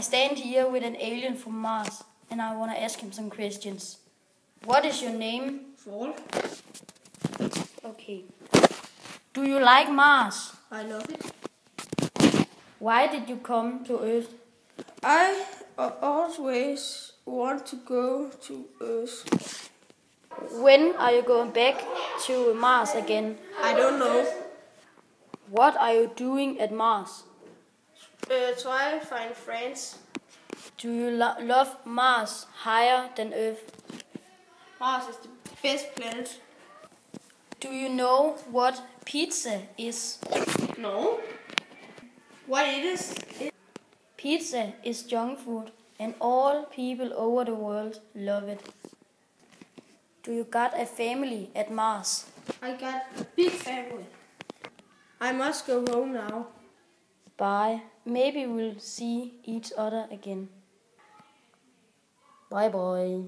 stand here with an alien from Mars, and I want to ask him some questions. What is your name? Fall. Okay. Do you like Mars? I love it. Why did you come to Earth? I always want to go to Earth. When are you going back to Mars again? I don't know. What are you doing at Mars? Try to find friends. Do you love Mars higher than Earth? Mars is the best planet. Do you know what pizza is? No. What it is? Pizza is junk food, and all people over the world love it. Do you got a family at Mars? I got a big family. I must go home now. Bye. Maybe we'll see each other again. Bye bye.